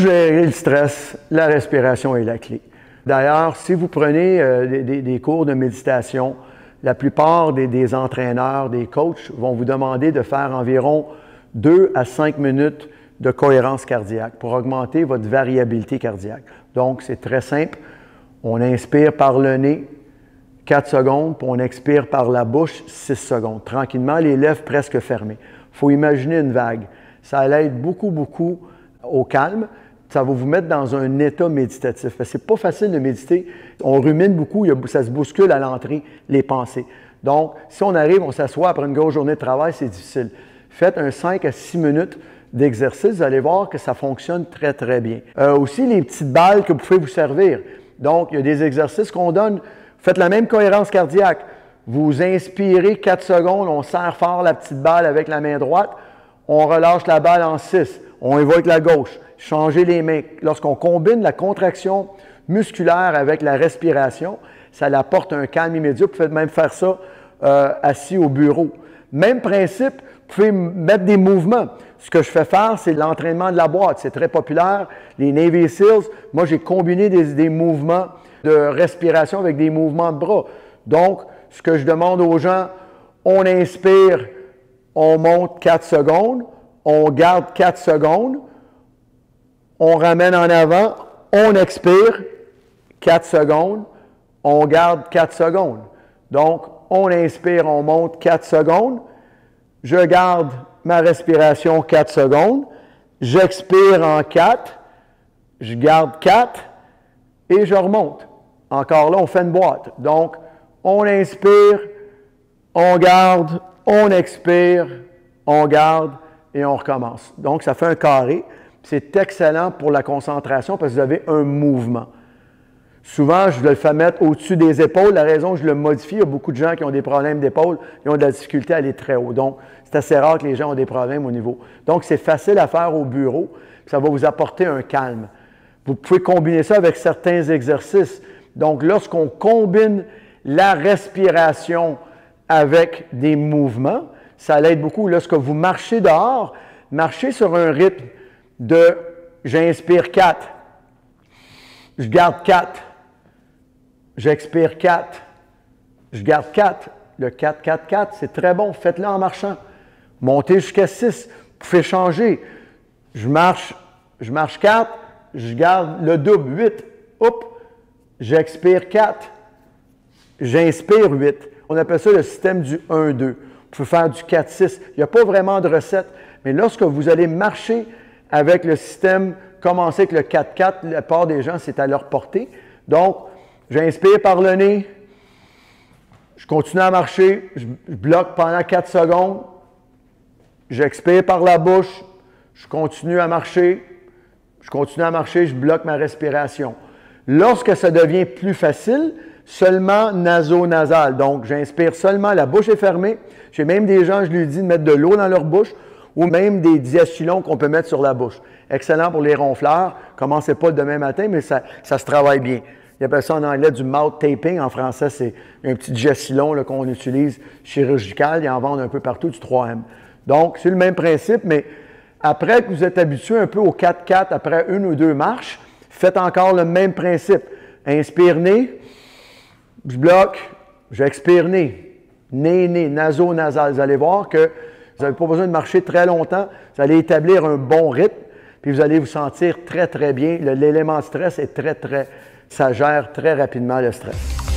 gérer le stress, la respiration est la clé. D'ailleurs, si vous prenez des cours de méditation, la plupart des entraîneurs, des coachs vont vous demander de faire environ 2 à 5 minutes de cohérence cardiaque pour augmenter votre variabilité cardiaque. Donc, c'est très simple. On inspire par le nez 4 secondes, puis on expire par la bouche 6 secondes. Tranquillement, les lèvres presque fermées. Il faut imaginer une vague. Ça l'aide beaucoup, beaucoup au calme. Ça va vous mettre dans un état méditatif. C'est pas facile de méditer. On rumine beaucoup, ça se bouscule à l'entrée, les pensées. Donc, si on arrive, on s'assoit après une grosse journée de travail, c'est difficile. Faites un 5 à 6 minutes d'exercice, vous allez voir que ça fonctionne très, très bien. Aussi, les petites balles que vous pouvez vous servir. Donc, il y a des exercices qu'on donne. Faites la même cohérence cardiaque. Vous inspirez 4 secondes, on serre fort la petite balle avec la main droite, on relâche la balle en 6, on évoque la gauche. Changez les mains. Lorsqu'on combine la contraction musculaire avec la respiration, ça apporte un calme immédiat. Vous pouvez même faire ça assis au bureau. Même principe, vous pouvez mettre des mouvements. Ce que je fais faire, c'est l'entraînement de la boîte. C'est très populaire. Les Navy Seals, moi, j'ai combiné des mouvements de respiration avec des mouvements de bras. Donc, ce que je demande aux gens, on inspire, on monte 4 secondes, on garde 4 secondes, on ramène en avant, on expire 4 secondes, on garde 4 secondes. Donc, on inspire, on monte 4 secondes, je garde ma respiration 4 secondes, j'expire en 4, je garde 4 et je remonte. Encore là, on fait une boîte. Donc, on inspire, on garde, on expire, on garde et on recommence. Donc, ça fait un carré. C'est excellent pour la concentration parce que vous avez un mouvement. Souvent, je le fais mettre au-dessus des épaules. La raison que je le modifie, il y a beaucoup de gens qui ont des problèmes d'épaule, ils ont de la difficulté à aller très haut. Donc, c'est assez rare que les gens ont des problèmes au niveau. Donc, c'est facile à faire au bureau. Ça va vous apporter un calme. Vous pouvez combiner ça avec certains exercices. Donc, lorsqu'on combine la respiration avec des mouvements, ça l'aide beaucoup. Lorsque vous marchez dehors, marchez sur un rythme de j'inspire 4, je garde 4, j'expire 4, je garde 4. Le 4, 4, 4, c'est très bon. Faites-le en marchant. Montez jusqu'à 6. Vous pouvez changer. Je marche 4, je garde le double, 8. Hop, j'expire 4, j'inspire 8. On appelle ça le système du 1-2. Vous pouvez faire du 4-6. Il n'y a pas vraiment de recette, mais lorsque vous allez marcher avec le système, commencer avec le 4-4, la plupart des gens, c'est à leur portée. Donc, j'inspire par le nez, je continue à marcher, je bloque pendant 4 secondes, j'expire par la bouche, je continue à marcher, je bloque ma respiration. Lorsque ça devient plus facile, seulement naso-nasal. Donc, j'inspire seulement, la bouche est fermée. J'ai même des gens, je lui dis de mettre de l'eau dans leur bouche ou même des diachylons qu'on peut mettre sur la bouche. Excellent pour les ronfleurs. Commencez pas le demain matin, mais ça se travaille bien. Ils appellent ça en anglais du mouth taping. En français, c'est un petit diachylon qu'on utilise chirurgical. Ils en vendent un peu partout, du 3M. Donc, c'est le même principe, mais après que vous êtes habitué un peu au 4-4, après une ou deux marches, faites encore le même principe. Inspire nez, je bloque, j'expire nez, nez, naso-nasal. Vous allez voir que vous n'avez pas besoin de marcher très longtemps. Vous allez établir un bon rythme, puis vous allez vous sentir très, très bien. L'élément stress est ça gère très rapidement le stress.